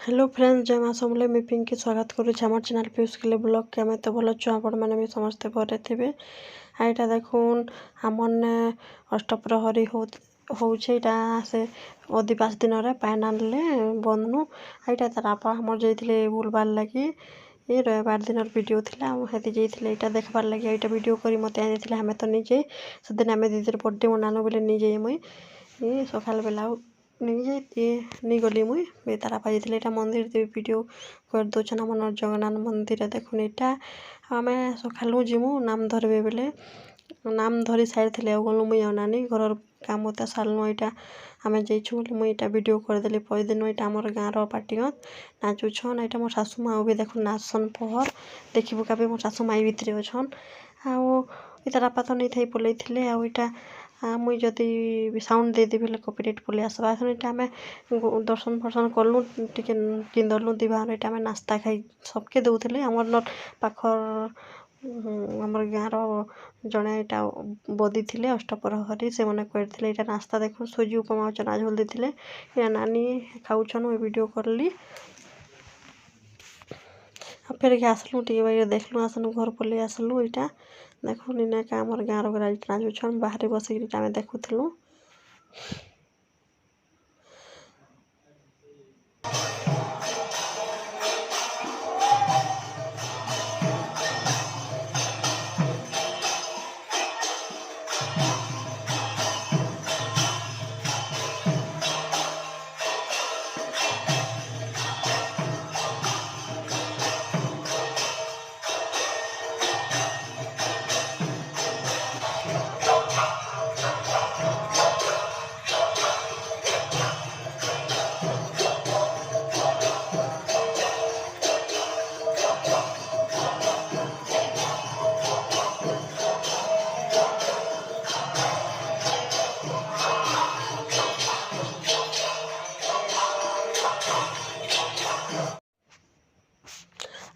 Hello friends, जय माँ समले मैं पिंकी स्वागत करुँ आम चैनल पीयूष किले ब्लॉग के आम तो भल छुआ आपण मैंने भी समस्ते भरे थे। यहाँ देखुन आमने अष्टप्रहरी हो से अधी 5 दिन पैन आनले बंदनु यहाँ तार आप आम जाइए बुलबार लगी ये रविवार दिन वीडियो थिला हेती जाइए यहाँ देखबार लगे यहाँ वीडियो करी मत आनी हमें तो निजे से दिन आम दीदी बर्थडे मनानु बोले नहीं मुई ये सकाल बेला नहीं जाए नहीं गली मुई तारा पाई यहाँ मंदिर वीडियो कर दौन आम जगन्नाथ मंदिर देखुन यहाँ आम सकालू जीमु नाम धरबे बेले नाम धरी सारी थे गलु मुई नानी घर काम तो सारनु यहाँ आम जाइछु बोले मुई यहाँ वीडियो करदेली दिन यहाँ आम गाँव पार्टीगत नाचुछन यहाँ मो शाशु माँ भी देखुन नाचसन पहर देखी बुका भी मो शाशु माई भितर अच्छन आउ तार आपा तो नहीं थी पलई थे आईटा मुई जदि साउंड देदी बोले कॉपीराइट पलि आसवा यहाँ आम दर्शन फर्शन कलु टे किंदलु दिवार यहाँ आम नास्ता खाई सबके दौले आमर पाखर आमर गाँव जड़े यहाँ बदी थे अष्टप्रहरी से मैंने करते यहाँ नास्ता देख सुजी उपमा चना झोल देते यहाँ नानी खाऊन मुझे वीडियो करली फिर के आसलु टे देखलु आसलु घर पलि आसलु यहाँ देखो इन का आमर गाँव नाचुछन बाहर बसिक आम देखुलु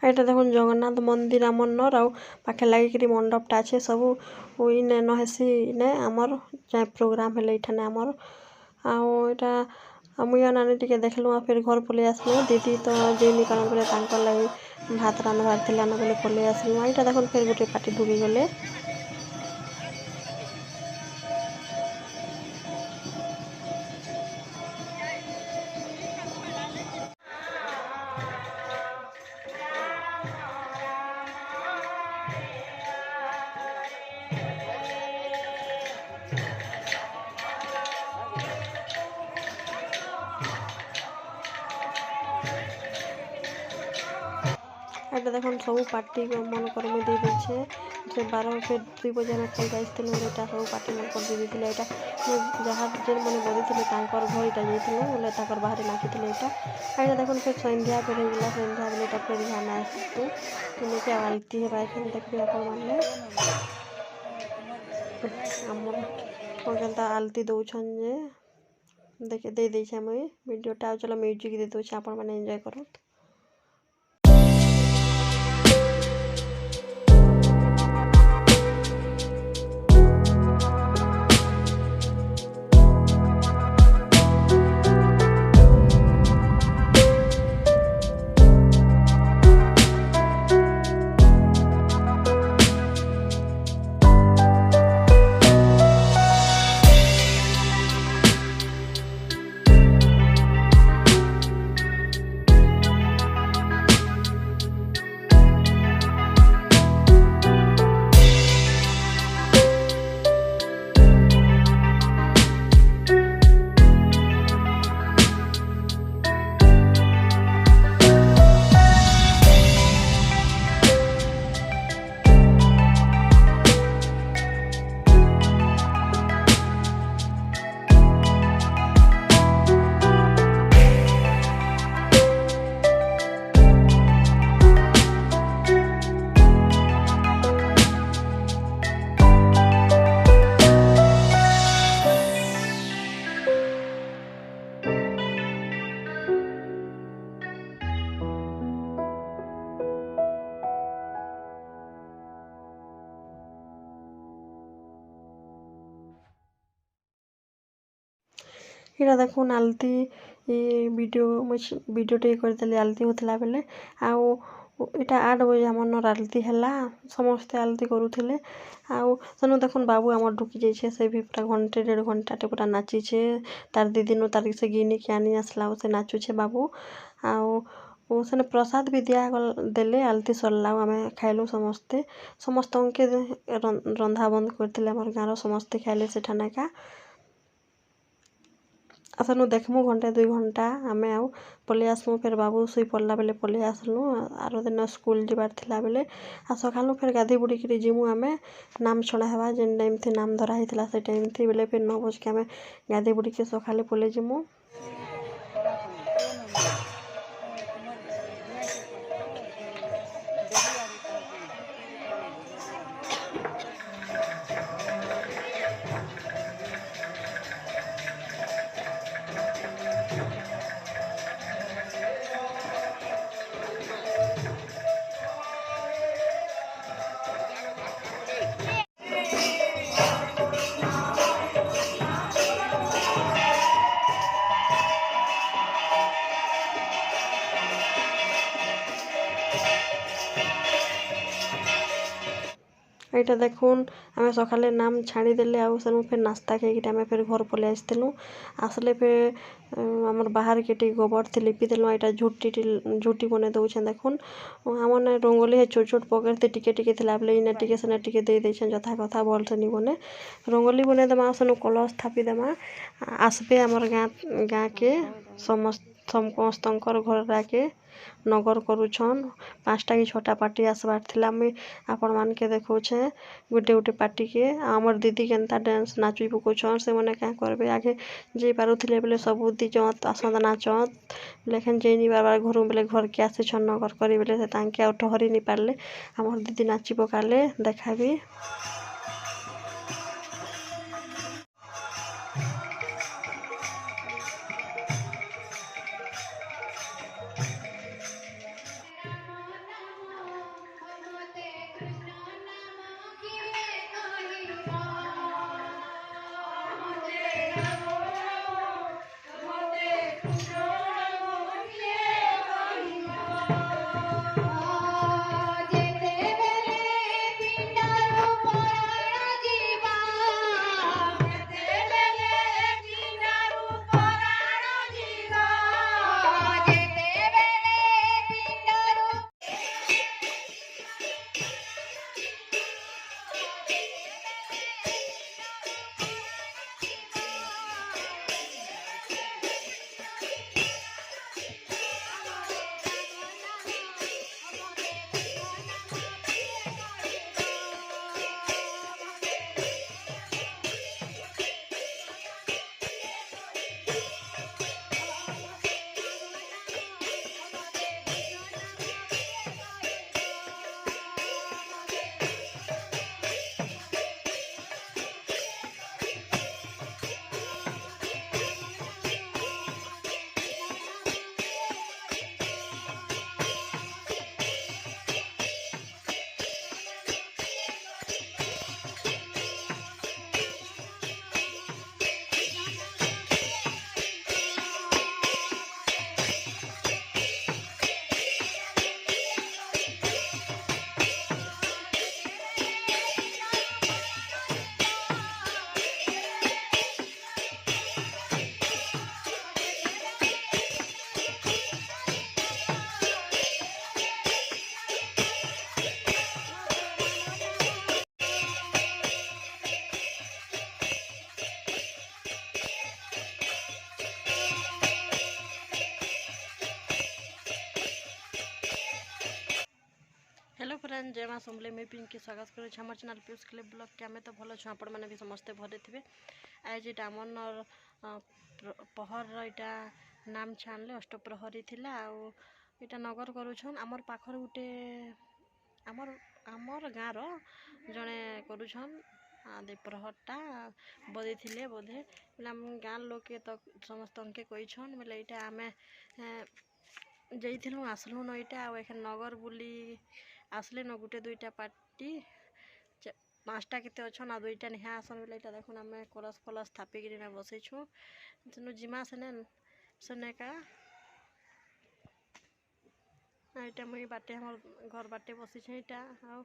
यहाँ देखो जगन्नाथ मंदिर आमर नर आउ पाखे लगिक मंडपटा अच्छे सब इने नहेसी इने आमर चाहे प्रोग्राम हेले इठाने आमर आउ मुझे नानी टे देखलु फिर घर पलि आसलु दीदी तो जेमी कारण बोले लगी भात रांधवार थे बोले पलि आसलु यहाँ देखो फिर गोटे पार्टी ढुकी गले यहाँ देखो सब पार्टी मन कर मुझे दे दीछे से 12 फिर 2 बजे में खाई जाइल यहाँ सब पार्टी मन कर दे दी यहाँ जहाँ जेन मैंने बदी थे घर यहाँ जाइए बोले बाहर नाचुले यहाँ देखो फिर संध्या फिर होगा संध्या बोले फिर ध्यान आसतु आलती है देखिए आपने आमर के आलती दौन जे देखे दे दीछे मुई वीडियोटा चलो म्यूजिक दे दूचे आपण मैंने एंजॉय करो। यहाँ देखो आलती ये वीडियोटे करदेली आलती होता बेले आटा 8 बजे आमर आलती है समस्ते आलती करूले आनु देखुन बाबू आम ढुकी जाइए से भी पूरा घंटे 1.5 घंटे पूरा नाचीचे तार दीदी तार से गिनिक आनी आसला से नाचुचे बाबू सेने प्रसाद भी दिया देले आलती सरला आम खाइलु समस्ते समस्त के रंधा बंद करते आम गाँव समस्ते खाइले से ठानेका आसनु देखमु घंटे 2 घंटा आमे आउ पलि आसमु फिर बाबू सुई पड़ला बेले पलि आसलु आरो दिन स्कूल जीवार थिला बेले आ सकालु फिर गाधी बुड़ी करी जिमु आमे नाम छड़ा हेबा जेन टाइम थी नाम धरा हितला से टाइम थी बेले फिर 9 बजे के आमे गाधी बुड़ी के सकाले पलि जिमु এইটা দেখুন আমি সকালে নাম ছাড়ি দেলে আউ ফের নাস্তা খাইকি আমি ফের ঘর পলে আসলু আসলে ফের আমার বাহার কেটে গোবর থি লিপি দেলু এটা ঝুটি বনে দৌছেন দেখুন আমার রঙ্গোলি ছোট ছোট পকেটতে টিকে টিকে থিলা বেলে ইনে টিকে সেনে টিকে দিয়ে দিয়েছেন যথা কথা ভলসে নি বনে রঙ্গোলি বনে দেমা সেনু কলস থাপি দেমা আসবে আমার গাঁকে ସମସ୍ତଙ୍କର ଘରକେ ନଗର କରୁଛନ୍ 5ଟା କି 6ଟା ପାର୍ଟି ଆସିବାର ଥିଲା ମୁଇଁ ଆପଣମାନକେ ଦେଖଉଛେ ଗୋଟେ ଗୋଟେ ପାର୍ଟିକେ ଆମର ଦିଦି କେନ୍ତା ଡ୍ୟାନ୍ସ ନାଚି ପକଉଛନ୍ ସେମାନେ କାଁ କରିବେ ଆଗେ ଯାଇ ପାରୁଥିଲେ ବେଲେ ସବୁ ଦିଜଣ ଆସନ୍ତା ନାଚତ୍ ଲେଖେନ୍ ଯାଇ ନି ବାରବାର ଘରୁ ବେଲେ ଘରକେ ଆସିଛନ୍ ନଗର କରି ବେଲେ ସେ ତାଙ୍କେ ଆଉ ଠହରି ନି ପାରିଲେ ଆମର ଦିଦି ନାଚି ପକାଲେ ଦେખાବି हेलो फ्रेंड जय माँ समले मैं पिंकी स्वागत करूँ हमारे चैनल पीयूष क्लिप ब्लॉग के आम तो भल अच्छे आपण मैंने भी समस्ते भले थे आज यहाँ आमर पहर यहाँ नाम छाणले अष्टप्रहरी थिला आटा नगर करुछन आमर पाखर गोटे आमर गाँव जड़े करुछन प्रहरटा बदे थिले बोधे बोले आम गाँ लोग तो समस्त के कहीछन बोले यहाँ आम जाइलु आसलु न यहाँ एखे नगर बुली आसले न गुटे 2टा पार्टी 5टा केते अच्छन आ 2टा निहा आसन बोले यहाँ देखुन आम कलश फलश थापिक बसईछु तेणु जिमा सेने सुनेका ଏଇଟା ମୁଇଁ ବାଟେ ଆମର ଘର ବାଟେ ବସିଛେ ଏଇଟା ଆଉ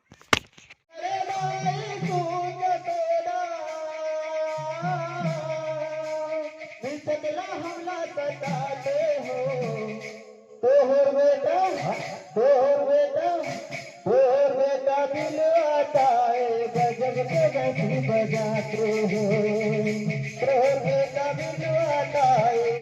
बजाते हो का बिल आता है